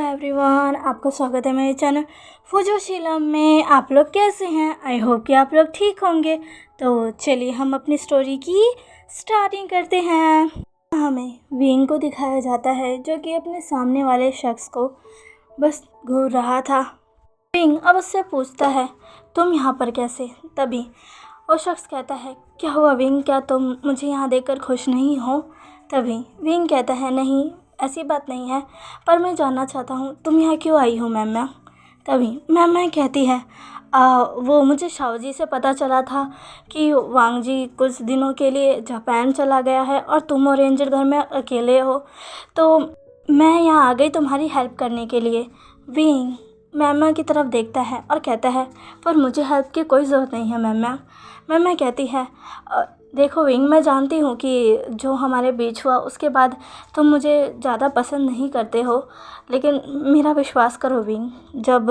Everyone, आपका स्वागत है मेरे चैनल फुजोशीलम में। आप लोग कैसे हैं? आई होप कि आप लोग ठीक होंगे। तो चलिए हम अपनी स्टोरी की स्टार्टिंग करते हैं। हमें विंग को दिखाया जाता है जो कि अपने सामने वाले शख्स को बस घूर रहा था। विंग अब उससे पूछता है, तुम यहाँ पर कैसे? तभी वो शख्स कहता है, क्या हुआ विंग, क्या तुम मुझे यहाँ देखकर खुश नहीं हो? तभी विंग कहता है, नहीं ऐसी बात नहीं है, पर मैं जानना चाहता हूँ तुम यहाँ क्यों आई हो मैम। तभी मैम कहती है, वो मुझे शाओजी से पता चला था कि वांग जी कुछ दिनों के लिए जापान चला गया है और तुम और एंजल घर में अकेले हो, तो मैं यहाँ आ गई तुम्हारी हेल्प करने के लिए। विंग मैम की तरफ देखता है और कहता है, पर मुझे हेल्प की कोई ज़रूरत नहीं है मैम। मैम कहती है, देखो विंग, मैं जानती हूँ कि जो हमारे बीच हुआ उसके बाद तुम मुझे ज़्यादा पसंद नहीं करते हो, लेकिन मेरा विश्वास करो विंग, जब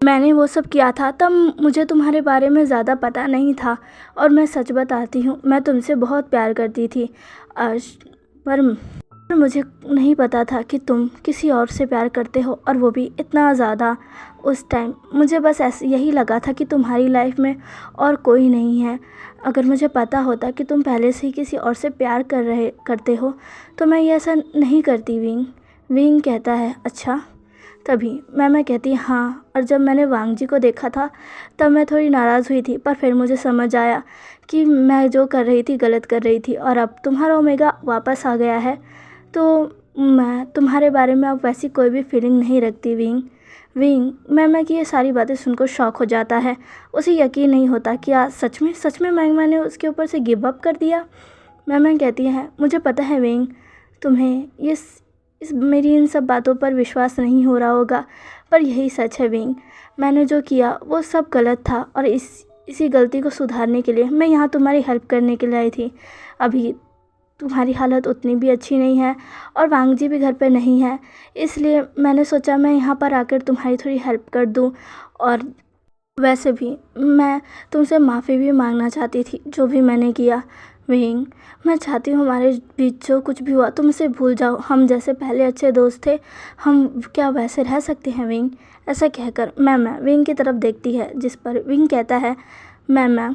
मैंने वो सब किया था तब मुझे तुम्हारे बारे में ज़्यादा पता नहीं था। और मैं सच बताती हूँ, मैं तुमसे बहुत प्यार करती थी, पर मुझे नहीं पता था कि तुम किसी और से प्यार करते हो, और वो भी इतना ज़्यादा। उस टाइम मुझे बस ऐसे यही लगा था कि तुम्हारी लाइफ में और कोई नहीं है। अगर मुझे पता होता कि तुम पहले से ही किसी और से प्यार करते हो तो मैं ये ऐसा नहीं करती। विंग कहता है, अच्छा। तभी मैं कहती, हाँ, और जब मैंने वांग जी को देखा था तब मैं थोड़ी नाराज़ हुई थी, पर फिर मुझे समझ आया कि मैं जो कर रही थी गलत कर रही थी, और अब तुम्हारा ओमेगा वापस आ गया है तो मैं तुम्हारे बारे में अब वैसी कोई भी फीलिंग नहीं रखती। विंग मैम की ये सारी बातें सुनकर शॉक हो जाता है। उसे यकीन नहीं होता कि आज सच में मैंने उसके ऊपर से गिव अप कर दिया। मैम कहती है, मुझे पता है विंग, तुम्हें इस मेरी इन सब बातों पर विश्वास नहीं हो रहा होगा, पर यही सच है विंग, मैंने जो किया वो सब गलत था, और इसी गलती को सुधारने के लिए मैं यहाँ तुम्हारी हेल्प करने के लिए आई थी। अभी तुम्हारी हालत उतनी भी अच्छी नहीं है और वांग जी भी घर पे नहीं है, इसलिए मैंने सोचा मैं यहाँ पर आकर तुम्हारी थोड़ी हेल्प कर दूँ। और वैसे भी मैं तुमसे माफ़ी भी मांगना चाहती थी जो भी मैंने किया। विंग मैं चाहती हूँ हमारे बीच जो कुछ भी हुआ तुम इसे भूल जाओ, हम जैसे पहले अच्छे दोस्त थे, हम क्या वैसे रह सकते हैं विंग? ऐसा कहकर मैम विंग की तरफ देखती है, जिस पर विंग कहता है, मैम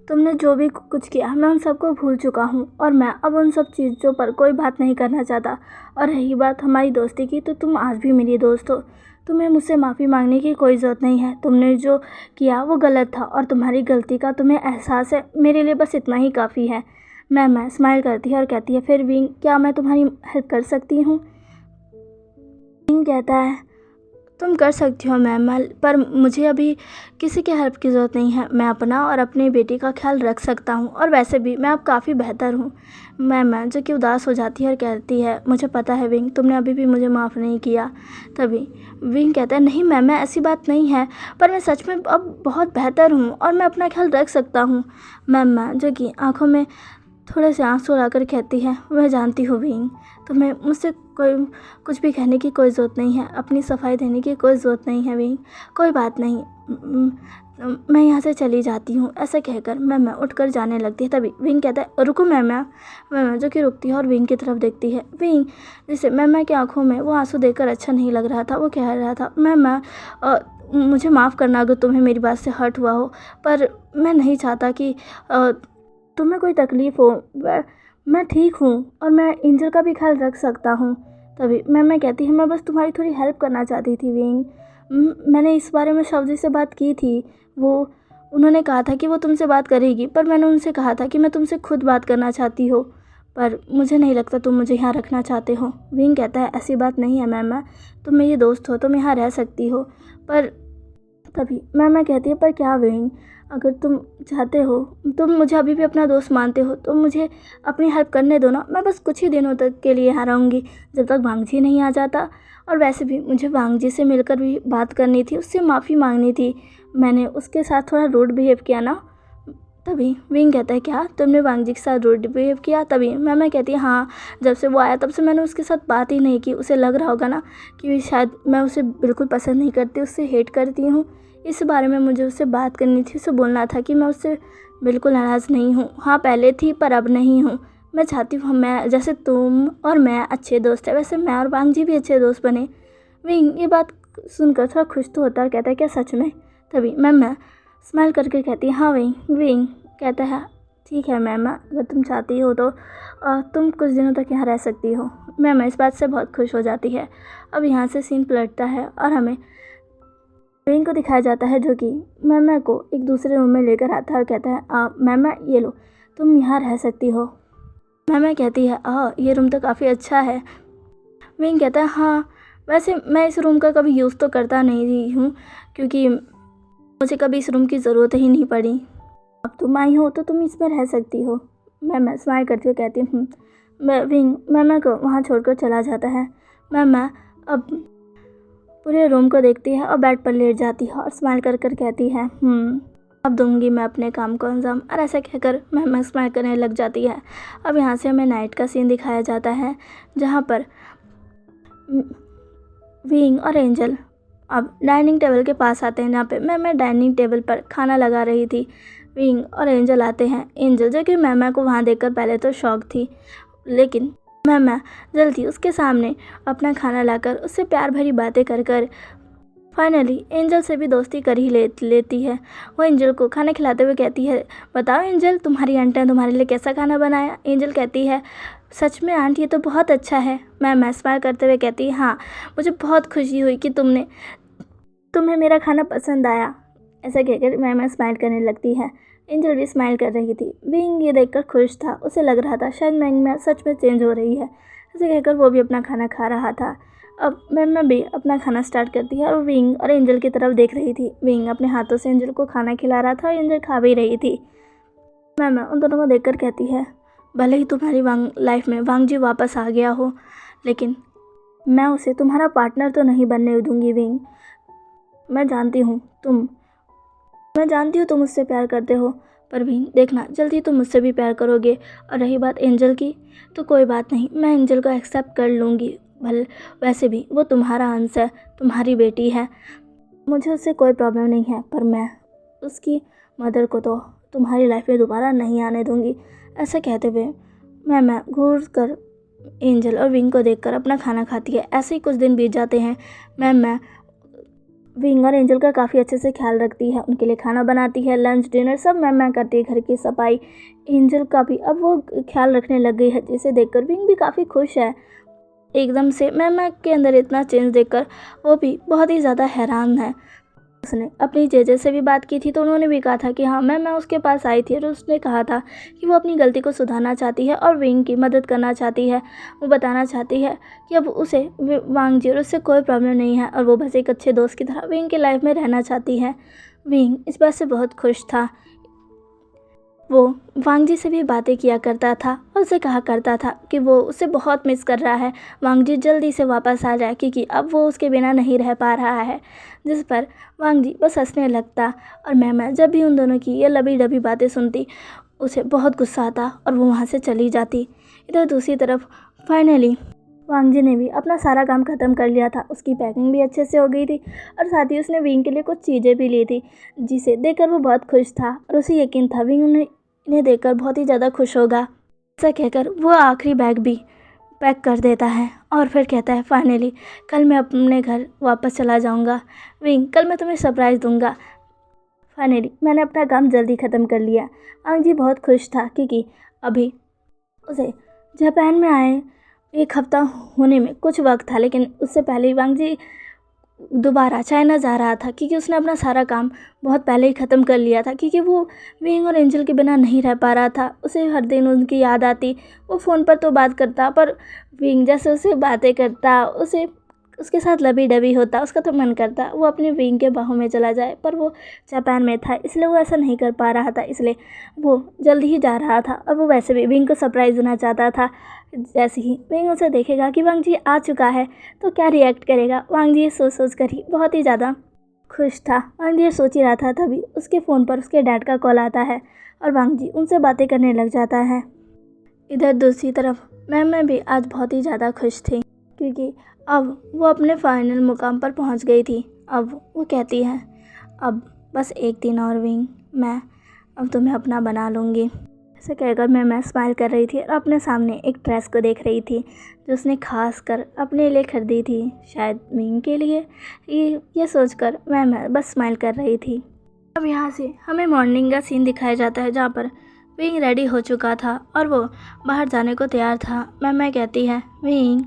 तुमने जो भी कुछ किया मैं उन सबको भूल चुका हूँ, और मैं अब उन सब चीज़ों पर कोई बात नहीं करना चाहता। और रही बात हमारी दोस्ती की, तो तुम आज भी मेरी दोस्त हो, तुम्हें मुझसे माफ़ी मांगने की कोई ज़रूरत नहीं है। तुमने जो किया वो गलत था और तुम्हारी गलती का तुम्हें एहसास है, मेरे लिए बस इतना ही काफ़ी है। मैं स्माइल करती है और कहती है, फिर विंग क्या मैं तुम्हारी हेल्प कर सकती हूँ? विंग कहता है, तुम कर सकती हो मैम, पर मुझे अभी किसी के हेल्प की ज़रूरत नहीं है, मैं अपना और अपनी बेटी का ख्याल रख सकता हूँ, और वैसे भी मैं अब काफ़ी बेहतर हूँ। मैम जो कि उदास हो जाती है और कहती है, मुझे पता है विंग, तुमने अभी भी मुझे माफ़ नहीं किया। तभी विंग कहता है, नहीं मैम ऐसी बात नहीं है, पर मैं सच में अब बहुत बेहतर हूँ और मैं अपना ख्याल रख सकता हूँ। मैम जो कि आँखों में थोड़े से आंसू लाकर कहती है, मैं जानती हूँ विंग, तुम्हें मुझसे कुछ भी कहने की कोई ज़रूरत नहीं है, अपनी सफाई देने की कोई ज़रूरत नहीं है विंग, कोई बात नहीं, मैं यहाँ से चली जाती हूँ। ऐसा कहकर मैम उठकर जाने लगती है। तभी विंग कहता है, रुको मैम जो कि रुकती है और विंग की तरफ देखती है। विंग जिसे मैम की आंखों में वो आंसू देखकर अच्छा नहीं लग रहा था, वो कह रहा था, मैम मुझे माफ़ करना अगर तुम्हें मेरी बात से हर्ट हुआ हो, पर मैं नहीं चाहता कि तुम्हें कोई तकलीफ़ हो, मैं ठीक हूँ और मैं एंजल का भी ख्याल रख सकता हूँ। तभी मैं कहती हूँ, मैं बस तुम्हारी थोड़ी हेल्प करना चाहती थी विंग, मैंने इस बारे में शाओजी से बात की थी, उन्होंने कहा था कि वो तुमसे बात करेगी, पर मैंने उनसे कहा था कि मैं तुमसे खुद बात करना चाहती हो, पर मुझे नहीं लगता तुम मुझे यहाँ रखना चाहते हो। विंग कहता है, ऐसी बात नहीं है मैम, तुम मेरी दोस्त हो, तुम यहाँ रह सकती हो। पर तभी मैं कहती है, पर क्या विंग, अगर तुम चाहते हो, तुम मुझे अभी भी अपना दोस्त मानते हो, तो मुझे अपनी हेल्प करने दो ना, मैं बस कुछ ही दिनों तक के लिए यहाँ रहूँगी जब तक वांग जी नहीं आ जाता। और वैसे भी मुझे वांग जी से मिलकर भी बात करनी थी, उससे माफ़ी मांगनी थी, मैंने उसके साथ थोड़ा रूड बिहेव किया ना। तभी विंग कहता है, क्या तुमने वांग जी के साथ रूड बिहेव किया? तभी मैं कहती है, हाँ, जब से वो आया तब से मैंने उसके साथ बात ही नहीं की, उसे लग रहा होगा ना कि शायद मैं उसे बिल्कुल पसंद नहीं करती, उससे हेट करती हूँ। इस बारे में मुझे उससे बात करनी थी, उसे बोलना था कि मैं उससे बिल्कुल नाराज़ नहीं हूँ, हाँ पहले थी पर अब नहीं हूँ। मैं चाहती हूँ मैं जैसे तुम और मैं अच्छे दोस्त हैं, वैसे मैं और वांग जी भी अच्छे दोस्त बने। विंग ये बात सुनकर थोड़ा खुश तो होता है और कहता है क्या सच में? तभी मैम स्माइल करके कहती है हाँ विंग। विंग कहता है ठीक है मैम, अगर तुम चाहती हो तो तुम कुछ दिनों तक यहाँ रह सकती हो। मैम इस बात से बहुत खुश हो जाती है। अब यहाँ से सीन पलटता है और हमें विंग को दिखाया जाता है जो कि मैम को एक दूसरे रूम में लेकर आता है और कहता है मैम ये लो तुम यहाँ रह सकती हो। मैम कहती है ये रूम तो काफ़ी अच्छा है। विंग कहता है हाँ, वैसे मैं इस रूम का कभी यूज़ तो करता नहीं हूँ क्योंकि मुझे कभी इस रूम की ज़रूरत ही नहीं पड़ी। अब तुम आई हो तो तुम इसमें रह सकती हो। मैं स्माइल करती हुए कहती हूँ। विंग मैम को वहाँ छोड़कर चला जाता है। मैम अब पूरे रूम को देखती है और बेड पर लेट जाती है और स्माइल कर कर कहती है अब दूंगी मैं अपने काम को अंजाम। और ऐसा कहकर मैम स्माइल करने लग जाती है। अब यहाँ से हमें नाइट का सीन दिखाया जाता है जहाँ पर विंग और एंजल अब डाइनिंग टेबल के पास आते हैं जहाँ पे मैं डाइनिंग टेबल पर खाना लगा रही थी। विंग और एंजल आते हैं। एंजल जो कि मैम को वहाँ देखकर पहले तो शॉक थी, लेकिन मैम जल्दी उसके सामने अपना खाना लाकर उससे प्यार भरी बातें कर कर फाइनली एंजल से भी दोस्ती कर ही लेती है। वो एंजल को खाना खिलाते हुए कहती है बताओ एंजल तुम्हारी आंटी ने तुम्हारे लिए कैसा खाना बनाया? एंजल कहती है सच में आंटी ये तो बहुत अच्छा है। मैम स्माइल करते हुए कहती है हाँ, मुझे बहुत खुशी हुई कि तुम्हें मेरा खाना पसंद आया। ऐसा कहकर मैम स्माइल करने लगती है। एंजल भी स्माइल कर रही थी। विंग ये देखकर खुश था, उसे लग रहा था शायद मैम सच में चेंज हो रही है। ऐसे कहकर वो भी अपना खाना खा रहा था। अब मैम भी अपना खाना स्टार्ट करती है और विंग और एंजल की तरफ देख रही थी। विंग अपने हाथों से एंजल को खाना खिला रहा था और एंजल खा भी रही थी। मैम उन दोनों को देखकर कहती है भले ही तुम्हारी लाइफ में वांग जी वापस आ गया हो, लेकिन मैं उसे तुम्हारा पार्टनर तो नहीं बनने दूंगी विंग। मैं जानती हूँ तुम मुझसे प्यार करते हो, पर भी देखना जल्दी तुम मुझसे भी प्यार करोगे। और रही बात एंजल की तो कोई बात नहीं, मैं एंजल को एक्सेप्ट कर लूँगी। भले वैसे भी वो तुम्हारा अंश है, तुम्हारी बेटी है, मुझे उससे कोई प्रॉब्लम नहीं है, पर मैं उसकी मदर को तो तुम्हारी लाइफ में दोबारा नहीं आने दूँगी। ऐसा कहते हुए मैं घूर कर एंजल और विंग को देखकर अपना खाना खाती है। ऐसे ही कुछ दिन बीत जाते हैं। मैं विंग और एंजल का काफ़ी अच्छे से ख्याल रखती है, उनके लिए खाना बनाती है, लंच डिनर सब मैं करती है, घर की सफाई। एंजल का भी अब वो ख्याल रखने लग गई है, जिसे देखकर विंग भी काफ़ी खुश है। एकदम से मैं के अंदर इतना चेंज देखकर वो भी बहुत ही ज़्यादा हैरान है। उसने अपनी जेजे से भी बात की थी तो उन्होंने भी कहा था कि हाँ मैं उसके पास आई थी और उसने कहा था कि वो अपनी गलती को सुधारना चाहती है और विंग की मदद करना चाहती है। वो बताना चाहती है कि अब उसे वांग जी और उससे कोई प्रॉब्लम नहीं है और वो बस एक अच्छे दोस्त की तरह विंग की लाइफ में रहना चाहती है। विंग इस बात से बहुत खुश था। वो वांग जी से भी बातें किया करता था और उसे कहा करता था कि वो उसे बहुत मिस कर रहा है, वांग जी जल्दी से वापस आ जाए क्योंकि अब वो उसके बिना नहीं रह पा रहा है। जिस पर वांग जी बस हंसने लगता और मैं जब भी उन दोनों की ये लबी डबी बातें सुनती उसे बहुत गुस्सा आता और वो वहाँ से चली जाती। इधर दूसरी तरफ फाइनली वांग जी ने भी अपना सारा काम ख़त्म कर लिया था, उसकी पैकिंग भी अच्छे से हो गई थी और साथ ही उसने विंग के लिए कुछ चीज़ें भी ली थी, जिसे देखकर वो बहुत खुश था और उसे यकीन था विंग इन्हें देखकर बहुत ही ज़्यादा खुश होगा। ऐसा कहकर वो आखिरी बैग भी पैक कर देता है और फिर कहता है फाइनली कल मैं अपने घर वापस चला जाऊंगा। विंग कल मैं तुम्हें सरप्राइज़ दूंगा। फाइनली मैंने अपना काम जल्दी ख़त्म कर लिया। वांग जी बहुत खुश था क्योंकि अभी उसे जापान में आए 1 हफ्ता होने में कुछ वक्त था, लेकिन उससे पहले ही वांग जी दोबारा चाइना जा रहा था क्योंकि उसने अपना सारा काम बहुत पहले ही ख़त्म कर लिया था क्योंकि वो विंग और एंजल के बिना नहीं रह पा रहा था। उसे हर दिन उनकी याद आती। वो फ़ोन पर तो बात करता पर विंग जैसे उसे बातें करता, उसके साथ लबी डबी होता, उसका तो मन करता वो अपने विंग के बाहों में चला जाए, पर वो जापान में था इसलिए वो ऐसा नहीं कर पा रहा था, इसलिए वो जल्दी ही जा रहा था। और वो वैसे भी विंग को सरप्राइज़ देना चाहता था। जैसे ही विंग उसे देखेगा कि वांग जी आ चुका है तो क्या रिएक्ट करेगा, वांग जी सोच कर ही बहुत ही ज़्यादा खुश था। वांग जी सोच ही रहा था तभी उसके फ़ोन पर उसके डैड का कॉल आता है और वांग जी उनसे बातें करने लग जाता है। इधर दूसरी तरफ मैं भी आज बहुत ही ज़्यादा खुश थी क्योंकि अब वो अपने फाइनल मुकाम पर पहुंच गई थी। अब वो कहती है अब बस 1 दिन और विंग, मैं अब तुम्हें अपना बना लूँगी। ऐसे कहकर मैं स्माइल कर रही थी और अपने सामने एक ड्रेस को देख रही थी जो उसने खास कर अपने लिए खरीदी थी, शायद विंग के लिए। ये सोचकर मैं बस स्माइल कर रही थी। अब यहाँ से हमें मॉर्निंग का सीन दिखाया जाता है जहाँ पर विंग रेडी हो चुका था और वो बाहर जाने को तैयार था। मैं कहती है विंग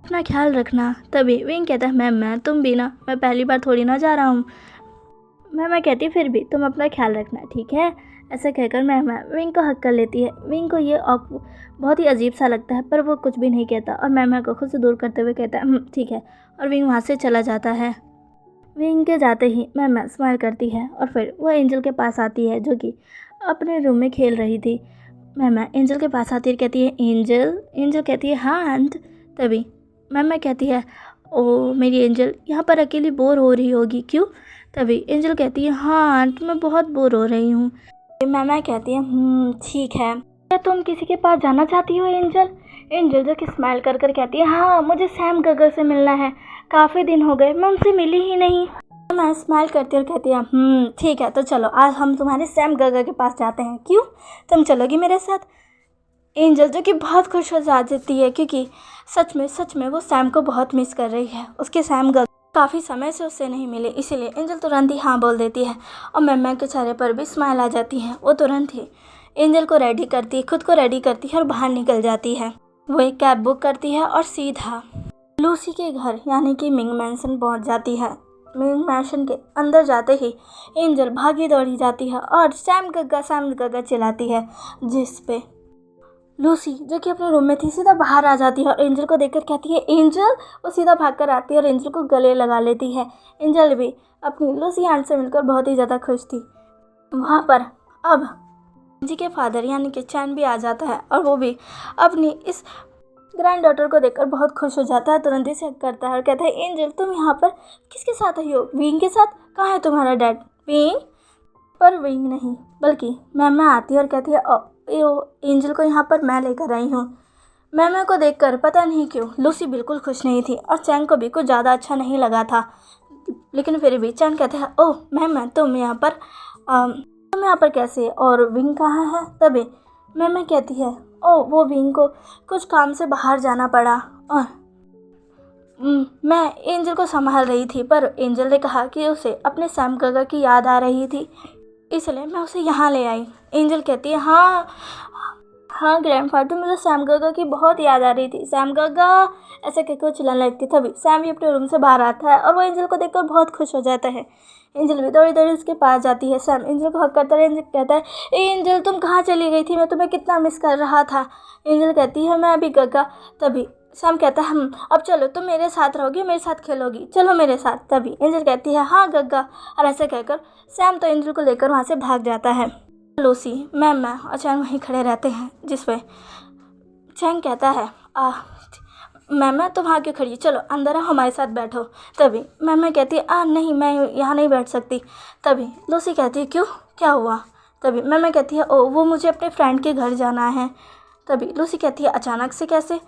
अपना ख्याल रखना। तभी विंग कहता है मैं तुम भी ना, मैं पहली बार थोड़ी ना जा रहा हूँ। मैं कहती फिर भी तुम अपना ख्याल रखना, ठीक है। ऐसा कहकर मैं विंग को हक कर लेती है। विंग को ये बहुत ही अजीब सा लगता है पर वो कुछ भी नहीं कहता और मैं को खुद से दूर करते हुए कहता है ठीक है, और विंग वहाँ से चला जाता है। विंग के जाते ही मैं स्माइल करती है और फिर वो एंजल के पास आती है जो कि अपने रूम में खेल रही थी। मैं एंजल के पास आती है, कहती है एंजल कहती है हाँ आंट। तभी मैं कहती है ओ मेरी एंजल यहाँ पर अकेली बोर हो रही होगी, क्यों? तभी एंजल कहती है हाँ आंट मैं बहुत बोर हो रही हूँ। मैं कहती है ठीक है, क्या तुम किसी के पास जाना चाहती हो एंजल जो कि स्माइल कर कहती है हाँ मुझे सैम गगर से मिलना है, काफ़ी दिन हो गए मैं उनसे मिली ही नहीं। मैं स्माइल करती और कहती है ठीक है, तो चलो आज हम तुम्हारे सैम गगर के पास जाते हैं, क्यों तुम चलोगी मेरे साथ? एंजल जो कि बहुत खुश हो जाती है क्योंकि सच में वो सैम को बहुत मिस कर रही है। उसके सैम गगर काफ़ी समय से उससे नहीं मिले, इसीलिए एंजल तुरंत ही हाँ बोल देती है और मैं के चेहरे पर भी स्माइल आ जाती है। वो तुरंत ही एंजल को रेडी करती है, खुद को रेडी करती है और बाहर निकल जाती है। वो एक कैब बुक करती है और सीधा लूसी के घर यानी कि मिंग मैंशन पहुंच जाती है। मिंग मैंशन के अंदर जाते ही एंजल भागी दौड़ी जाती है और सैम गग्गा चिल्लाती है, जिस पे लूसी जो कि अपने रूम में थी सीधा बाहर आ जाती है और एंजल को देखकर कहती है एंजल। वो सीधा भागकर आती है और एंजल को गले लगा लेती है। एंजल भी अपनी लूसी आंट से मिलकर बहुत ही ज़्यादा खुश थी। वहाँ पर अब जी के फादर यानी कि चैन भी आ जाता है और वो भी अपनी इस ग्रैंड डॉटर को देखकर बहुत खुश हो जाता है। तुरंत ही से करता है और कहता है एंजल तुम यहाँ पर किसके साथ आई हो? विंग के साथ? कहाँ है तुम्हारा डैड? विंग? पर विंग नहीं बल्कि मैं आती है और कहती है एंजल को यहाँ पर मैं लेकर आई हूँ। मैं को देखकर पता नहीं क्यों लूसी बिल्कुल खुश नहीं थी और चैन को भी कुछ ज़्यादा अच्छा नहीं लगा था, लेकिन फिर भी चैन कहते हैं ओह मैं तुम यहाँ पर कैसे, और विंग कहाँ है? तभी मैं कहती है ओह वो विंग को कुछ काम से बाहर जाना पड़ा और मैं एंजल को संभाल रही थी, पर एंजल ने कहा कि उसे अपने सैम गगा की याद आ रही थी, इसलिए मैं उसे यहाँ ले आई। एंजल कहती है हाँ ग्रैंडफादर मुझे सैम गगा की बहुत याद आ रही थी, सैम गगा ऐसे कहकर चिल्लाने लगती। तभी सैम भी अपने रूम से बाहर आता है और वो एंजल को देखकर बहुत खुश हो जाता है। एंजल भी दौड़ी उसके पास जाती है। सैम एंजल को हक करता है। एंजल कहता है एंजल तुम कहाँ चली गई थी, मैं तुम्हें कितना मिस कर रहा था। एंजल कहती है मैं भी गगा। तभी सैम कहता है अब चलो तुम मेरे साथ रहोगी, मेरे साथ खेलोगी, चलो मेरे साथ। तभी एंजल कहती है हाँ गग्गा, और ऐसे कहकर सैम तो एंजल को लेकर वहाँ से भाग जाता है। लूसी मैं और चैन वहीं खड़े रहते हैं, जिस पे चैन कहता है मैं तुम वहाँ क्यों खड़ी, चलो अंदर आओ हमारे साथ बैठो। तभी मैं कहती है नहीं मैं यहाँ नहीं बैठ सकती। तभी लूसी कहती है क्यों, क्या हुआ? तभी मैं कहती है वो मुझे अपने फ्रेंड के घर जाना है। तभी लूसी कहती है अचानक से कैसे,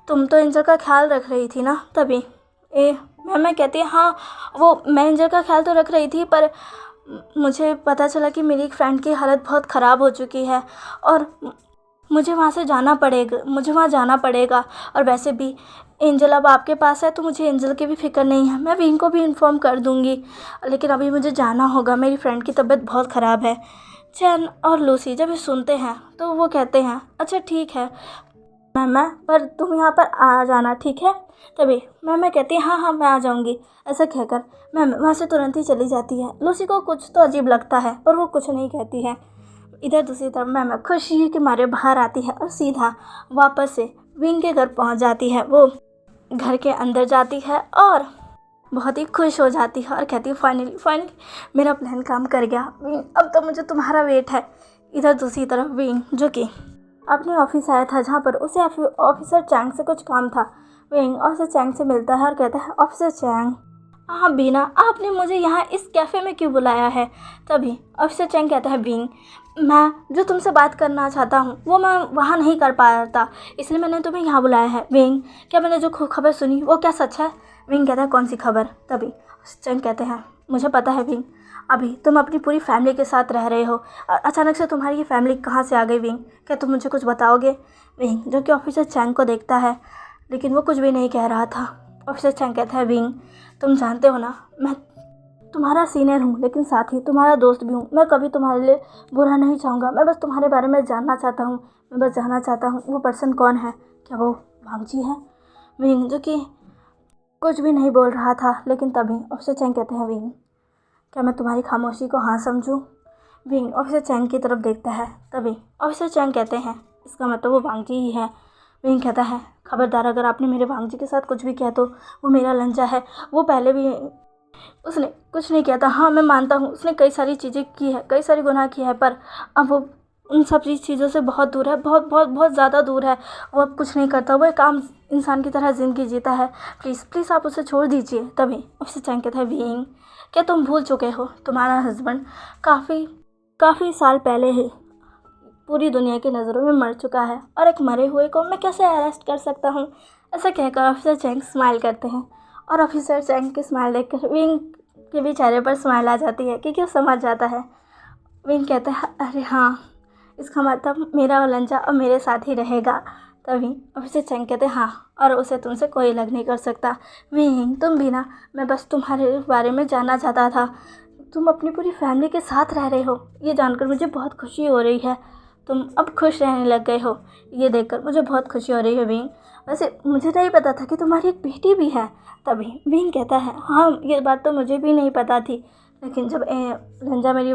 तुम तो एंजल का ख्याल रख रही थी ना। तभी मैं कहती है हाँ वो मैं एंजल का ख्याल तो रख रही थी, पर मुझे पता चला कि मेरी एक फ्रेंड की हालत बहुत ख़राब हो चुकी है और मुझे वहाँ जाना पड़ेगा। और वैसे भी एंजल अब आपके पास है तो मुझे एंजल की भी फिक्र नहीं है, मैं विंग को भी इन्फॉर्म कर दूँगी, लेकिन अभी मुझे जाना होगा, मेरी फ्रेंड की तबीयत बहुत ख़राब है। चैन और लूसी जब ये सुनते हैं तो वो कहते हैं अच्छा ठीक है मैं पर तुम यहाँ पर आ जाना, ठीक है। तभी मैं कहती है हाँ मैं आ जाऊँगी। ऐसा कहकर मैं वहाँ से तुरंत ही चली जाती है। लूसी को कुछ तो अजीब लगता है पर वो कुछ नहीं कहती है। इधर दूसरी तरफ मैं खुशी के मारे बाहर आती है और सीधा वापस से विंग के घर पहुँच जाती है। वो घर के अंदर जाती है और बहुत ही खुश हो जाती है और कहती है फाइनली मेरा प्लान काम कर गया विंग, अब तो मुझे तुम्हारा वेट है। इधर दूसरी तरफ विंग जो कि अपने ऑफिस आया था जहाँ पर उसे ऑफिसर चैंग से कुछ काम था। विंग ऑफिसर चैंग से मिलता है और कहता है ऑफिसर चैंग हाँ बीना आपने मुझे यहाँ इस कैफ़े में क्यों बुलाया है? तभी ऑफिसर चैंग कहता है विंग मैं जो तुमसे बात करना चाहता हूँ वो मैं वहाँ नहीं कर पा रहा था, इसलिए मैंने तुम्हें यहाँ बुलाया है। विंग क्या मैंने जो खबर सुनी वो क्या सच है? विंग कहता है कौन सी खबर? तभी चैंग कहते हैं मुझे पता है विंग, अभी तुम अपनी पूरी फैमिली के साथ रह रहे हो, अचानक से तुम्हारी ये फैमिली कहाँ से आ गई विंग? क्या तुम मुझे कुछ बताओगे? विंग जो कि ऑफिसर चैंग को देखता है, लेकिन वो कुछ भी नहीं कह रहा था। ऑफिसर चैंग कहता है, विंग तुम जानते हो ना, मैं तुम्हारा सीनियर हूँ, लेकिन साथ ही तुम्हारा दोस्त भी हूँ। मैं कभी तुम्हारे लिए बुरा नहीं चाहूँगा। मैं बस तुम्हारे बारे में जानना चाहता हूँ। मैं बस जानना चाहता हूँ वो पर्सन कौन है। क्या वो भांगजी है? विंग जो कि कुछ भी नहीं बोल रहा था, लेकिन तभी ऑफिसर चैंग कहते हैं, विंग क्या मैं तुम्हारी खामोशी को हाँ समझूं? विंग ऑफिसर चैंग की तरफ देखता है। तभी ऑफिसर चैंग कहते हैं, इसका मतलब वो भांगजी ही है। विंग कहता है, खबरदार, अगर आपने मेरे भांगजी के साथ कुछ भी किया तो वो मेरा लंजा है। वो पहले भी उसने कुछ नहीं किया था। हाँ मैं मानता हूँ उसने कई सारी चीज़ें की है, कई सारी गुनाह किया है, पर अब वो उन सब चीज़ों से बहुत दूर है, बहुत बहुत बहुत ज़्यादा दूर है। वो अब कुछ नहीं करता, वो एक आम इंसान की तरह ज़िंदगी जीता है। प्लीज़ प्लीज़ आप उसे छोड़ दीजिए। तभी ऑफिसर चैंग कहता है, विंग क्या तुम भूल चुके हो, तुम्हारा हस्बैंड काफ़ी साल पहले ही पूरी दुनिया की नज़रों में मर चुका है, और एक मरे हुए को मैं कैसे अरेस्ट कर सकता हूँ? ऐसा कहकर ऑफिसर चैंग स्माइल करते हैं, और ऑफिसर चैंग की स्माइल देखकर विंग के भी चेहरे पर स्माइल आ जाती है, क्योंकि वो समझ जाता है। विंग कहता है, अरे हाँ, इसका मतलब मेरा लंजा अब मेरे साथ ही रहेगा। तभी ऑफिसर चैंग कहते हैं, हाँ, और उसे तुमसे कोई अलग नहीं कर सकता। विंग तुम भी ना, मैं बस तुम्हारे बारे में जानना चाहता था। तुम अपनी पूरी फैमिली के साथ रह रहे हो, ये जानकर मुझे बहुत खुशी हो रही है। तुम अब खुश रहने लग गए हो, ये देखकर मुझे बहुत खुशी हो रही है विंग। वैसे मुझे नहीं पता था कि तुम्हारी एक बेटी भी है। तभी विंग कहता है, हाँ ये बात तो मुझे भी नहीं पता थी, लेकिन जब लंजा मेरी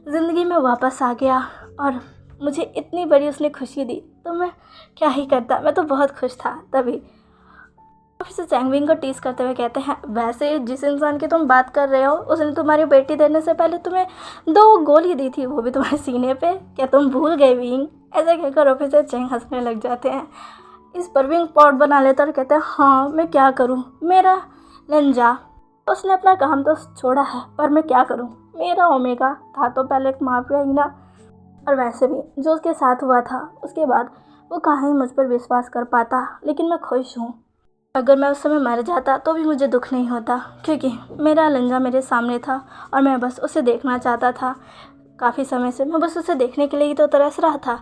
ज़िंदगी में वापस आ गया और मुझे इतनी बड़ी उसने खुशी दी, तो मैं क्या ही करता, मैं तो बहुत खुश था। तभी ऑफिसर चैंग विंग को टीज करते हुए कहते हैं, वैसे जिस इंसान की तुम बात कर रहे हो उसने तुम्हारी बेटी देने से पहले तुम्हें 2 गोली दी थी, वो भी तुम्हारे सीने पे। क्या तुम भूल गए विंग? ऐसे कहकर ऑफिसर चैंग हंसने लग जाते हैं। इस पर विंग पॉट बना लेता और कहते हैं, हाँ मैं क्या करूँ, मेरा लंजा उसने अपना काम तो छोड़ा है, पर मैं क्या करूँ, मेरा ओमेगा था तो पहले एक माफिया ही ना। और वैसे भी जो उसके साथ हुआ था उसके बाद वो कहाँ ही मुझ पर विश्वास कर पाता। लेकिन मैं खुश हूँ, अगर मैं उस समय मर जाता तो भी मुझे दुख नहीं होता, क्योंकि मेरा लंजा मेरे सामने था और मैं बस उसे देखना चाहता था। काफ़ी समय से मैं बस उसे देखने के लिए ही तो तरस रहा था।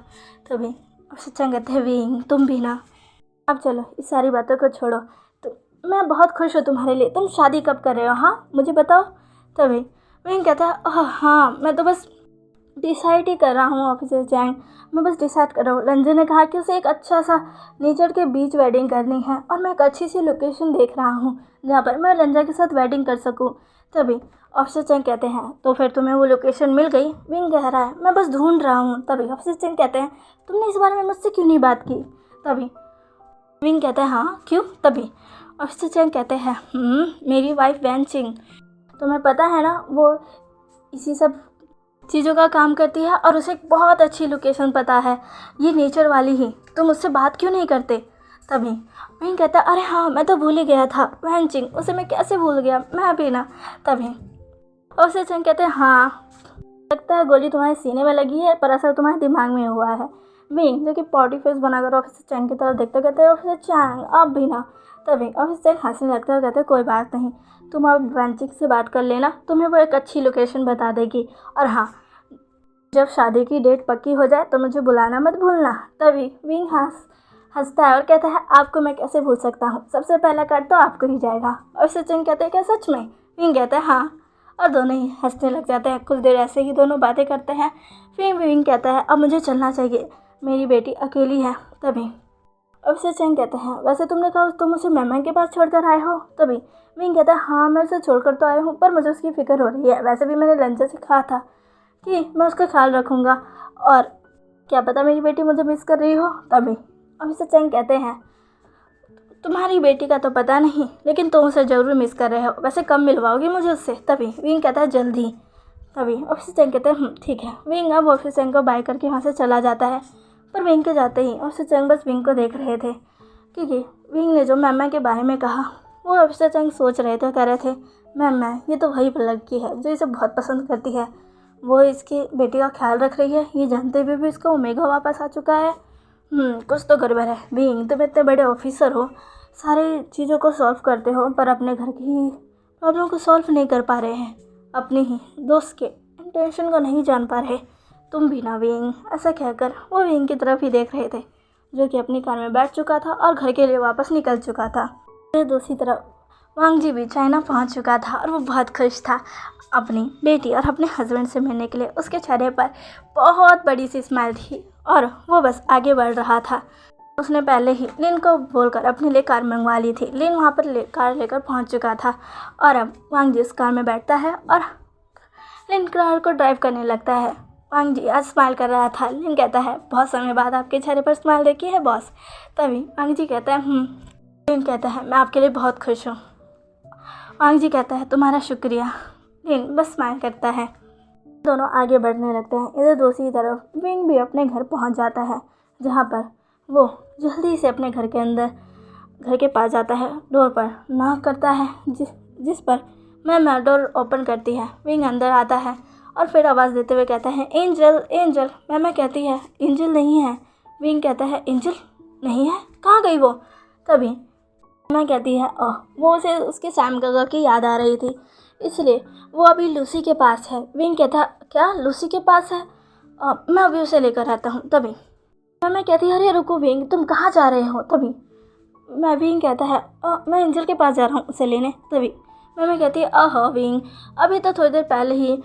तभी उससे कहते हैं, विंग तुम भी ना, अब चलो इस सारी बातों को छोड़ो। तो मैं बहुत खुश हूँ तुम्हारे लिए। तुम शादी कब कर रहे हो, हाँ मुझे बताओ। तभी विंग कहता है, हाँ मैं तो बस डिसाइड ही कर रहा हूँ ऑफिसर चैंग, मैं बस डिसाइड कर रहा हूँ। लंजे ने कहा कि उसे एक अच्छा सा नेचर के बीच वेडिंग करनी है, और मैं एक अच्छी सी लोकेशन देख रहा हूँ जहाँ पर मैं लंजा के साथ वेडिंग कर सकूँ। तभी ऑफिसर चैंग कहते हैं, तो फिर तुम्हें वो लोकेशन मिल गई? विंग कह रहा है, मैं बस ढूंढ रहा हूँ। तभी ऑफिसर चैंग कहते हैं, तुमने इस बारे में मुझसे क्यों नहीं बात की? तभी विंग कहता है, हाँ क्यों? तभी ऑफिसर चैंग कहते हैं, मेरी वाइफ वैन चिंग, तुम्हें पता है ना, वो इसी सब चीज़ों का काम करती है और उसे एक बहुत अच्छी लोकेशन पता है, ये नेचर वाली ही। तुम उससे बात क्यों नहीं करते? तभी विंग कहता है, अरे हाँ मैं तो भूल ही गया था, वैन चिंग, उसे मैं कैसे भूल गया, मैं भी ना। तभी ऑफिसर चैंग कहते हैं, हाँ लगता है गोली तुम्हारे सीने में लगी है, पर असर तुम्हारे दिमाग में हुआ है। विंग जो कि पॉटी फेस बनाकर ऑफिसर चैंग की तरफ देखते कहते हैं, ऑफिसर चैंग आप भी ना। तभी ऑफिसर चैंग हंसने लगता है और कहते हैं, कोई बात नहीं, तुम अब वैनचिक से बात कर लेना, तुम्हें वो एक अच्छी लोकेशन बता देगी। और हाँ, जब शादी की डेट पक्की हो जाए तो मुझे बुलाना मत भूलना। तभी विंग हंसता है और कहता है, आपको मैं कैसे भूल सकता हूँ, सबसे पहला कार्ड तो आपको ही जाएगा। और सचिन कहते हैं, क्या सच में? विंग कहता है, हाँ, और दोनों ही हंसने लग जाते हैं। कुछ देर ऐसे ही दोनों बातें करते हैं। फिर विंग कहता है, अब मुझे चलना चाहिए, मेरी बेटी अकेली है। तभी अब सचिन कहते हैं, वैसे तुमने कहा तुम उसे मेहमान के पास छोड़कर आए हो? तभी विंग कहता है, हाँ मैं उसे छोड़कर तो आया हूँ, पर मुझे उसकी फ़िक्र हो रही है। वैसे भी मैंने लंचा से कहा था कि मैं उसका ख्याल रखूँगा, और क्या पता मेरी बेटी मुझे मिस कर रही हो। तभी ऑफिसर चैंग कहते हैं, तुम्हारी बेटी का तो पता नहीं, लेकिन तुम उसे ज़रूर मिस कर रहे हो। वैसे कब मिलवाओगी मुझे उससे? तभी विंग कहता है, जल्दी। तभी ऑफिसर चैंग कहते हैं, ठीक है। विंग अब ऑफिसर चैंग को बाय करके वहाँ से चला जाता है। पर विंग के जाते ही ऑफिसर चैंग बस विंग को देख रहे थे, क्योंकि विंग ने जो मैम के बारे में कहा वो ऑफिसर चैंग सोच रहे थे, कह रहे थे, मैम ये तो वही लड़की है जो इसे बहुत पसंद करती है, वो इसकी बेटी का ख्याल रख रही है, ये जानते हुए भी इसका ओमेगा वापस आ चुका है। कुछ तो गड़बड़ है। विंग तुम इतने बड़े ऑफिसर हो, सारी चीज़ों को सॉल्व करते हो, पर अपने घर की प्रॉब्लम को सॉल्व नहीं कर पा रहे हैं। अपने ही दोस्त के इंटेंशन को नहीं जान पा रहे। तुम भी ना विंग, ऐसा कहकर वो विंग की तरफ ही देख रहे थे, जो कि अपनी कार में बैठ चुका था और घर के लिए वापस निकल चुका था। फिर दूसरी तरफ वांग जी भी चाइना पहुंच चुका था और वो बहुत खुश था अपनी बेटी और अपने हस्बैंड से मिलने के लिए। उसके चेहरे पर बहुत बड़ी सी स्माइल थी और वो बस आगे बढ़ रहा था। उसने पहले ही लिन को बोलकर अपने लिए कार मंगवा ली थी। लिन वहाँ पर कार लेकर पहुँच चुका था और अब वांग जी उस कार में बैठता है और लिन कार को ड्राइव करने लगता है। वांग जी आज स्माइल कर रहा था। लिन कहता है, बहुत समय बाद आपके चेहरे पर स्माइल देखी है बॉस। तभी वांग जी कहता है लिन कहता है, मैं आपके लिए बहुत खुश हूँ। वांग जी कहता है, तुम्हारा शुक्रिया। लिन बस स्माइल करता है। दोनों आगे बढ़ने लगते हैं। इधर दूसरी तरफ विंग भी अपने घर पहुंच जाता है, जहां पर वो जल्दी से अपने घर के पास जाता है। डोर पर नॉक करता है, जिस पर मैं डोर ओपन करती है। विंग अंदर आता है और फिर आवाज़ देते हुए कहता है, एंजल एंजल। मैं कहती है, एंजल नहीं है। विंग कहता है, एंजल नहीं है, कहाँ गई वो? तभी मैं कहती है, ओह, वो उसे उसके सैम गगा की याद आ रही थी, इसलिए वो अभी लूसी के पास है। विंग कहता, क्या लूसी के पास है? मैं अभी उसे लेकर आता हूँ। तभी मैं कहती है, अरे रुको विंग, तुम कहाँ जा रहे हो? तभी विंग कहता है, मैं एंजल के पास जा रहा हूँ उसे लेने। तभी मैं कहती है, विंग, अभी तो थोड़ी देर पहले ही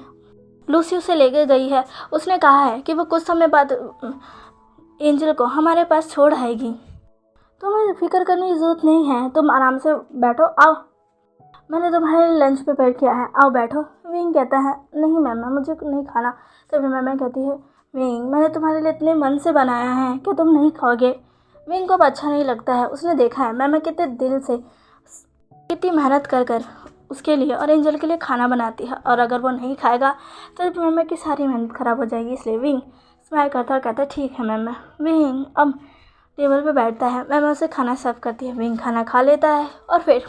लूसी उसे लेकर गई है। उसने कहा है कि वो कुछ समय बाद एंजल को हमारे पास छोड़ आएगी। तुम्हें फिक्र करने की ज़रूरत नहीं है, तुम आराम से बैठो, आओ, मैंने तुम्हारे लंच प्रिपेयर किया है, आओ बैठो। विंग कहता है, नहीं मैम, मुझे नहीं खाना। तभी मैम कहती है, विंग, मैंने तुम्हारे लिए इतने मन से बनाया है कि तुम नहीं खाओगे। विंग को अब अच्छा नहीं लगता है। उसने देखा है मैम कितने दिल से, कितनी मेहनत कर उसके लिए और एंजल के लिए खाना बनाती है, और अगर वो नहीं खाएगा तो मैम की सारी मेहनत ख़राब हो जाएगी। इसलिए विंग स्माइल करता और कहता है, ठीक है मैम। विंग अब टेबल पे बैठता है। मैम उसे खाना सर्व करती है। विंग खाना खा लेता है और फिर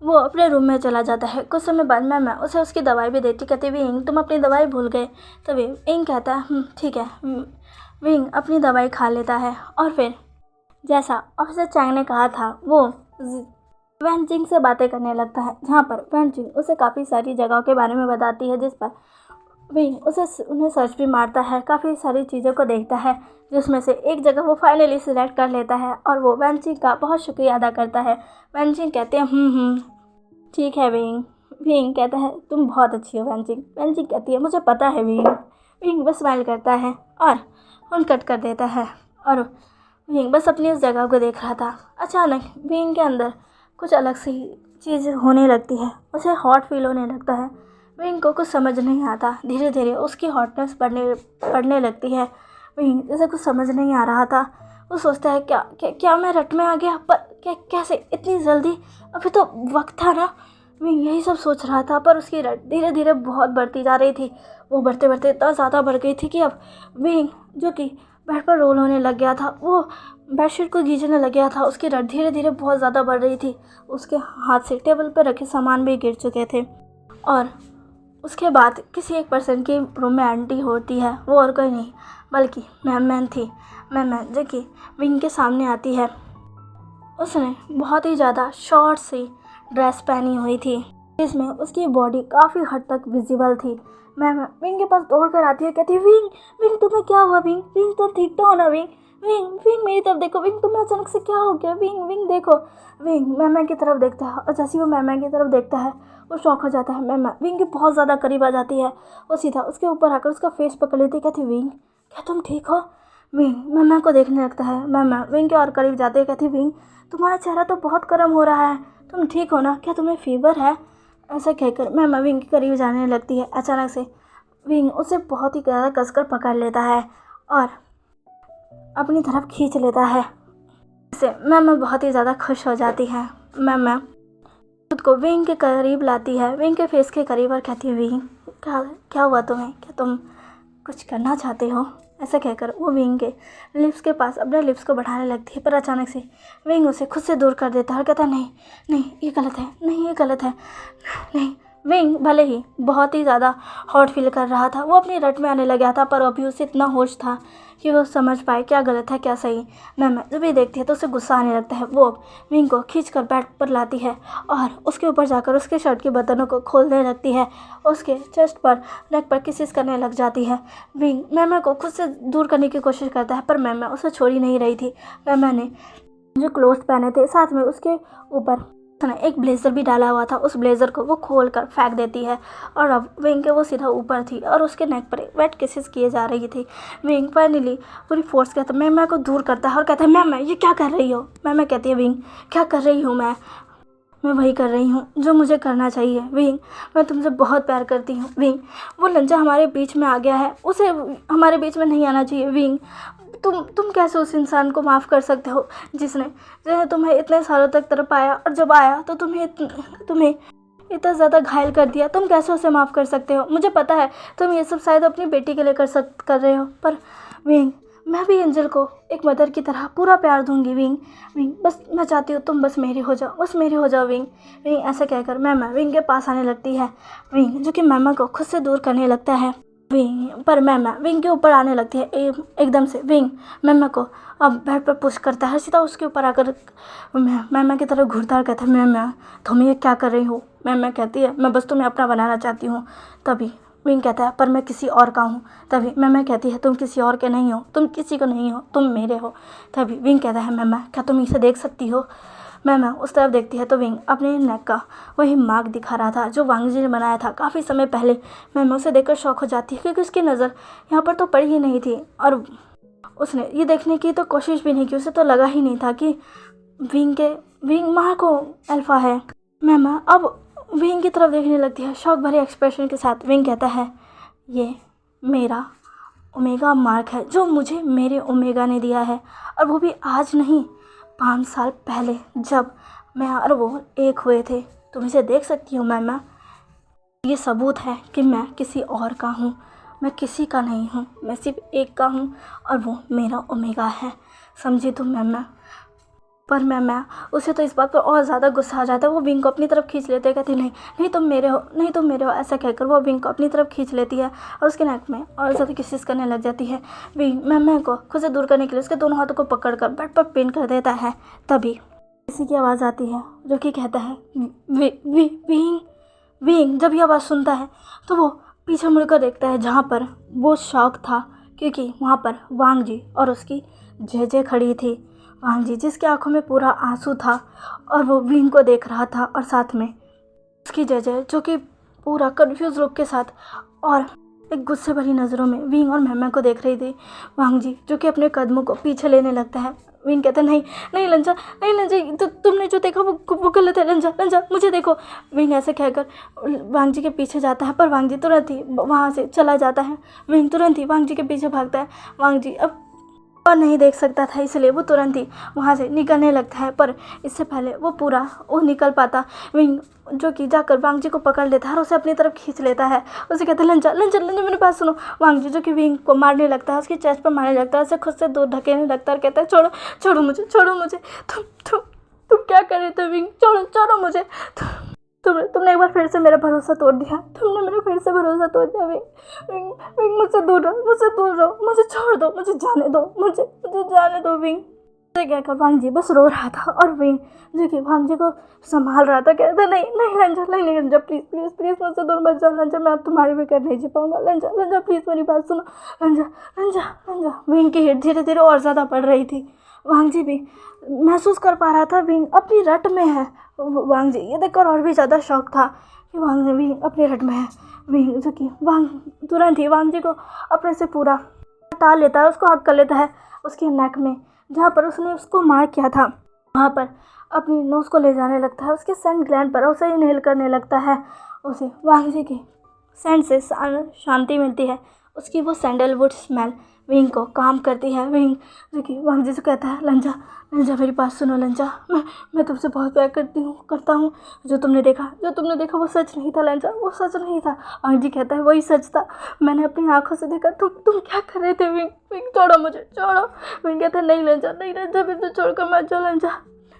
वो अपने रूम में चला जाता है। कुछ समय बाद मैम उसे उसकी दवाई भी देती, कहती, विंग तुम अपनी दवाई भूल गए। तभी विंग कहता है, ठीक है। विंग अपनी दवाई खा लेता है और फिर जैसा ऑफिसर चैंग ने कहा था, वो वैन जिंग से बातें करने लगता है, जहाँ पर वैन जिंग उसे काफ़ी सारी जगहों के बारे में बताती है, जिस पर विंग उन्हें सर्च भी मारता है, काफ़ी सारी चीज़ों को देखता है, जिसमें से एक जगह वो फाइनली सिलेक्ट कर लेता है और वो वैन जिंग का बहुत शुक्रिया अदा करता है। वैन जिंग कहते हैं, ठीक है विंग। विंग कहता है, तुम बहुत अच्छी हो वैन जिंग। वैन जिंग कहती है, मुझे पता है विंग। विंग बस स्माइल करता है और फोन कट कर देता है और विंग बस अपनी उस जगह को देख रहा था। अचानक विंग के अंदर कुछ अलग सी चीज़ होने लगती है, उसे हॉट फील होने लगता है। विंग को कुछ समझ नहीं आता। धीरे धीरे उसकी हॉटनेस बढ़ने लगती है। विंग जैसे कुछ समझ नहीं आ रहा था। वो सोचता है, क्या मैं रट में आ गया? पर कैसे इतनी जल्दी? अभी तो वक्त था ना। विंग यही सब सोच रहा था, पर उसकी रट धीरे धीरे बहुत बढ़ती जा रही थी। वो बढ़ते बढ़ते इतना ज़्यादा बढ़ गई थी कि अब विंग, जो कि बेड पर रोल होने लग गया था, वो बेडशीट को गींचने लग गया था। उसकी रट धीरे धीरे बहुत ज़्यादा बढ़ रही थी। उसके हाथ से टेबल पर रखे सामान भी गिर चुके थे। और उसके बाद किसी एक पर्सन के रूम में एंट्री होती है। वो और कोई नहीं बल्कि मैम थी। मैम जो कि विंग के सामने आती है। उसने बहुत ही ज़्यादा शॉर्ट सी ड्रेस पहनी हुई थी, जिसमें उसकी बॉडी काफ़ी हद तक विजिबल थी। मैम विंग के पास दौड़ कर आती है, कहती है, विंग तुम्हें क्या हुआ? विंग तुम ठीक तो हो ना? विंग मेरी तरफ देखो। विंग तुम्हें अचानक से क्या हो गया? विंग देखो। विंग मैम की तरफ देखता है और जैसे वो मैम की तरफ देखता है, वो शॉक हो जाता है। मैम विंग के बहुत ज़्यादा करीब आ जाती है। वो सीधा उसके ऊपर आकर उसका फेस पकड़ लेती है, कहती, विंग क्या तुम ठीक हो? विंग मैम को देखने लगता है। मैम विंग के और करीब जाते हैं, कहती, विंग तुम्हारा चेहरा तो बहुत गर्म हो रहा है, तुम ठीक हो ना? क्या तुम्हें फीवर है? ऐसा कहकर मैम विंग के करीब जाने लगती है। अचानक से विंग उसे बहुत ही ज़्यादा कसकर पकड़ लेता है और अपनी तरफ खींच लेता है। इससे मैम बहुत ही ज़्यादा खुश हो जाती है। मैम खुद को विंग के करीब लाती है, विंग के फेस के करीब, और कहती है, विंग क्या हुआ तुम्हें? क्या तुम कुछ करना चाहते हो? ऐसा कहकर वो विंग के लिप्स के पास अपने लिप्स को बढ़ाने लगती है, पर अचानक से विंग उसे खुद से दूर कर देता है और कहता है, नहीं ये गलत है, नहीं ये गलत है, नहीं। विंग भले ही बहुत ही ज़्यादा हॉट फील कर रहा था, वो अपनी रट में आने लग गया था, पर अभी उसे इतना होश था कि वो समझ पाए क्या गलत है क्या सही। मैं जब ये देखती है तो उसे गुस्सा आने लगता है। वो विंग को खींच कर बेड पर लाती है और उसके ऊपर जाकर उसके शर्ट के बटनों को खोलने लगती है, उसके चेस्ट पर, नेक पर किसिस करने लग जाती है। विंग मैमा को खुद से दूर करने की कोशिश करता है, पर मैमा उसे छोड़ ही नहीं रही थी। मैमा ने जो क्लोथ्स पहने थे, साथ में उसके ऊपर उसने एक ब्लेज़र भी डाला हुआ था, उस ब्लेज़र को वो खोल कर फेंक देती है और अब विंग के वो सीधा ऊपर थी और उसके नेक पर वेट किसेस किए जा रही थी। विंग फाइनली पूरी फोर्स कहता है मैमा को दूर करता है और कहता है मैम ये क्या कर रही हो। मैमा कहती है विंग क्या कर रही हूँ मैं वही कर रही हूँ जो मुझे करना चाहिए। विंग मैं तुमसे बहुत प्यार करती हूँ। विंग वो लंजा हमारे बीच में आ गया है, उसे हमारे बीच में नहीं आना चाहिए। विंग तुम कैसे उस इंसान को माफ़ कर सकते हो जिसने तुम्हें इतने सालों तक तड़पाया और जब आया तो तुम्हें इतना ज़्यादा घायल कर दिया। तुम कैसे उसे माफ़ कर सकते हो। मुझे पता है तुम ये सब शायद अपनी बेटी के लिए कर रहे हो, पर विंग मैं भी एंजल को एक मदर की तरह पूरा प्यार दूंगी। विंग बस मैं चाहती हूँ तुम बस मेरी हो जाओ। विंग ऐसा कहकर मैमा विंग के पास आने लगती है। विंग जो कि मैमा को खुद से दूर करने लगता है। पर मैमा विंग के ऊपर आने लगती है एकदम से। विंग मैमा को अब बेड पर पुश करता है, सीधा उसके ऊपर आकर मैमा की तरफ घूरता है, कहता है मैमा तुम ये क्या कर रही हो। मैमा कहती है मैं बस तुम्हें अपना बनाना चाहती हूँ। तभी विंग कहता है पर मैं किसी और का हूँ। तभी मैमा कहती है तुम किसी और के नहीं हो, तुम किसी को नहीं हो, तुम मेरे हो। तभी विंग कहता है मैमा क्या तुम इसे देख सकती हो। मैमा उस तरफ देखती है तो विंग अपने नेक का वही मार्क दिखा रहा था जो वांग जी ने बनाया था काफ़ी समय पहले। मैमा उसे देखकर शॉक हो जाती है क्योंकि उसकी नज़र यहाँ पर तो पड़ी ही नहीं थी और उसने ये देखने की तो कोशिश भी नहीं की। उसे तो लगा ही नहीं था कि विंग मार्को अल्फा है। मैमा अब विंग की तरफ देखने लगती है शौक भरे एक्सप्रेशन के साथ। विंग कहता है ये मेरा ओमेगा मार्क है जो मुझे मेरे ओमेगा ने दिया है, और वो भी आज नहीं 5 साल पहले जब मैं और वो एक हुए थे। तुम इसे देख सकती हो मैमा, ये सबूत है कि मैं किसी और का हूँ, मैं किसी का नहीं हूँ, मैं सिर्फ एक का हूँ और वो मेरा ओमेगा है। समझी तुम मैमा। पर मैमा उसे तो इस बात पर और ज़्यादा गुस्सा आ जाता है। वो विंग को अपनी तरफ खींच लेते हैं, कहती नहीं तुम मेरे हो, ऐसा कहकर वो विंग को अपनी तरफ खींच लेती है और उसके नेक में और ज़्यादा किसिस करने लग जाती है। विंग मैमा को खुद से दूर करने के लिए उसके दोनों हाथों को पकड़कर बेड पर पिन कर देता है। तभी किसी की आवाज़ आती है जो कि कहता है विंग जब ये आवाज़ सुनता है तो वो पीछे मुड़कर देखता है जहाँ पर वो शौक था, क्योंकि वहाँ पर वांग जी और उसकी जेजे खड़ी थी। वांग जी जिसकी आंखों में पूरा आंसू था और वो विंग को देख रहा था, और साथ में उसकी जेजे जो कि पूरा कंफ्यूज लुक के साथ और एक गुस्से भरी नज़रों में विंग और मैमा को देख रही थी। वांग जी जो कि अपने कदमों को पीछे लेने लगता है। विंग कहता है नहीं लंजा तो तुमने जो देखा वो गलत है। लंजा मुझे देखो। विंग ऐसे कहकर वांग जी के पीछे जाता है, पर वांग जी तुरंत ही वहाँ से चला जाता है। विंग तुरंत ही वांग जी के पीछे भागता है। वांग जी अब और नहीं देख सकता था, इसलिए वो तुरंत ही वहाँ से निकलने लगता है, पर इससे पहले वो निकल पाता। विंग जो कि जाकर वांग जी को पकड़ लेता है और उसे अपनी तरफ खींच लेता है। उसे कहता है लंजा मेरे पास सुनो। वांग जी जो कि विंग को मारने लगता है, उसकी चेस्ट पर मारने लगता है, उसे खुद से दूर ढकेलने लगता है और कहता है छोड़ो मुझे। तुम क्या कर रहे थे विंग, छोड़ो मुझे। तुमने एक बार फिर से मेरा भरोसा तोड़ दिया। विंग मुझसे दूर रहो, मुझे छोड़ दो, मुझे जाने दो विंग। कहकर वांग जी बस रो रहा था और विंग जो कि वांग जी को संभाल रहा था कहता नहीं लंजा प्लीज़ मुझसे दूर मत जाओ लंजा, मैं अब तुम्हारे बगैर नहीं जी पाऊंगा। लंजा प्लीज़ मेरी बात सुनो। लंजा विंग की हिट धीरे धीरे और ज़्यादा बढ़ रही थी। वांग जी भी महसूस कर पा रहा था विंग अपनी रट में है। वांग जी ये देखकर और भी ज़्यादा शौक था कि विंग अपनी रट में है। विंग जो कि तुरंत ही वांग जी को अपने से पूरा हटा लेता है, उसको हक कर लेता है उसके नेक में जहाँ पर उसने उसको मार किया था। वहाँ पर अपनी नोज़ को ले जाने लगता है, उसके सेंट ग्लैंड पर उसे इनहेल करने लगता है। उसे वांग जी के सेंट से शांति मिलती है। उसकी वो सैंडलवुड स्मेल विंग को काम करती है। विंग जो कि वांग जी से कहता है लंजा मेरी बात सुनो लंजा, मैं तुमसे बहुत प्यार करता हूँ। जो तुमने देखा वो सच नहीं था लंजा, वो सच नहीं था। वांग जी कहता है वही सच था, मैंने अपनी आंखों से देखा। तुम क्या कर रहे थे विंग छोड़ो मुझे। विंग कहता है नहीं लंजा बिल्कुल छोड़कर मत जाओ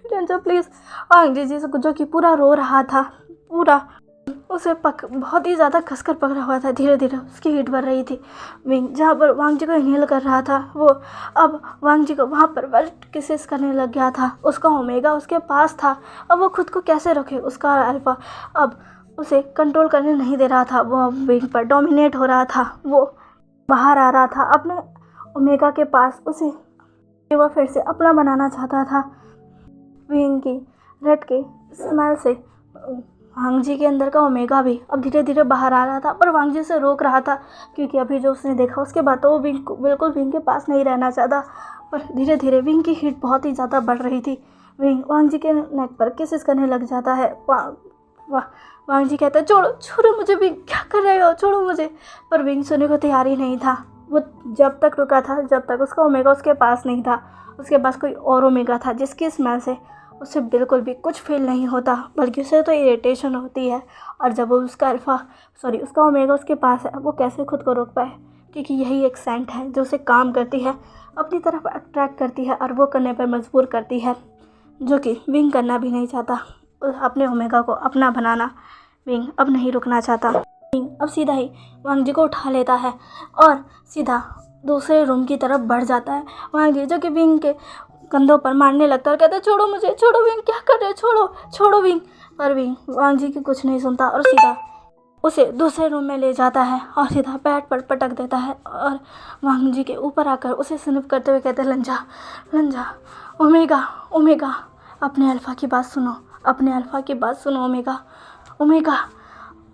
लंजा प्लीज़। वांग जी जो कि पूरा रो रहा था, पूरा उसे बहुत ही ज़्यादा कसकर पकड़ा हुआ था। धीरे धीरे उसकी हीट बढ़ रही थी। विंग जहाँ पर वांग जी को इनहेल कर रहा था, वो अब वांग जी को वहाँ पर वेट किसेस करने लग गया था। उसका ओमेगा उसके पास था। अब वो खुद को कैसे रखे? उसका अल्फा अब उसे कंट्रोल करने नहीं दे रहा था। वो विंग पर डोमिनेट हो रहा था। वो बाहर आ रहा था अपने ओमेगा के पास। उसे वो फिर से अपना बनाना चाहता था। विंग की रट के स्मेल से वांग जी के अंदर का ओमेगा भी अब धीरे धीरे बाहर आ रहा था, पर वांग जी उसे रोक रहा था, क्योंकि अभी जो उसने देखा उसके बाद तो वो बिल्कुल विंग के पास नहीं रहना चाहता। पर धीरे धीरे विंग की हीट बहुत ही ज़्यादा बढ़ रही थी। विंग वांग जी के नेक पर किसेस करने लग जाता है। वांग जी कहता है, छोड़ो छोड़ो मुझे विंग, क्या कर रहे हो, छोड़ो मुझे। पर विंग सुनने को तैयार ही नहीं था। वो जब तक रुका था जब तक उसका ओमेगा उसके पास नहीं था। उसके पास कोई और ओमेगा था जिसकी स्मेल से उसे बिल्कुल भी कुछ फील नहीं होता, बल्कि उसे तो इरिटेशन होती है। और जब वो उसका ओमेगा उसके पास है, वो कैसे खुद को रोक पाए? क्योंकि यही एक सेंट है जो उसे काम करती है, अपनी तरफ अट्रैक्ट करती है और वो करने पर मजबूर करती है, जो कि विंग करना भी नहीं चाहता। अपने ओमेगा को अपना बनाना विंग अब नहीं रुकना चाहता। विंग अब सीधा ही वांग जी को उठा लेता है और सीधा दूसरे रूम की तरफ बढ़ जाता है। वांग जी जो कि विंग के कंधों पर मारने लगता है और कहता है, छोड़ो मुझे, छोड़ो विंग, क्या कर रहे हो, छोड़ो छोड़ो विंग। पर विंग वांग जी की कुछ नहीं सुनता और सीधा उसे दूसरे रूम में ले जाता है और सीधा पैड पर पटक देता है और वांग जी के ऊपर आकर उसे स्निप करते हुए कहते हैं, लंजा लंजा, ओमेगा ओमेगा, अपने अल्फा की बात सुनो, अपने अल्फा की बात सुनो ओमेगा ओमेगा।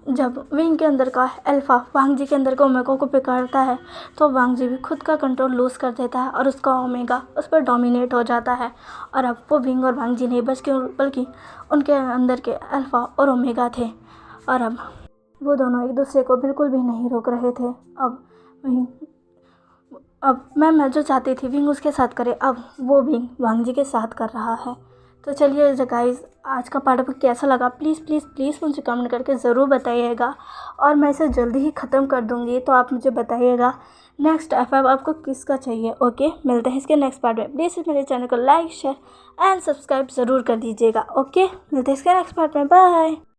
जब विंग के अंदर का अल्फा वांग जी के अंदर का ओमेगा को पकड़ता है तो वांग जी भी खुद का कंट्रोल लूज़ कर देता है और उसका ओमेगा उस पर डोमिनेट हो जाता है। और अब वो विंग और वांग जी नहीं बल्कि उनके अंदर के अल्फा और ओमेगा थे। और अब वो दोनों एक दूसरे को बिल्कुल भी नहीं रोक रहे थे। अब मैं जो चाहती थी विंग उसके साथ करे, अब वो विंग वांग जी के साथ कर रहा है। तो चलिए गाइस, आज का पार्ट आपको कैसा लगा प्लीज़ प्लीज़ प्लीज़ मुझे कमेंट करके ज़रूर बताइएगा। और मैं इसे जल्दी ही ख़त्म कर दूँगी, तो आप मुझे बताइएगा नेक्स्ट F5 आपको किसका चाहिए। ओके, मिलते हैं इसके नेक्स्ट पार्ट में। प्लीज़ मेरे चैनल को लाइक शेयर एंड सब्सक्राइब ज़रूर कर दीजिएगा। ओके, मिलते हैं इसके नेक्स्ट पार्ट में। बाय।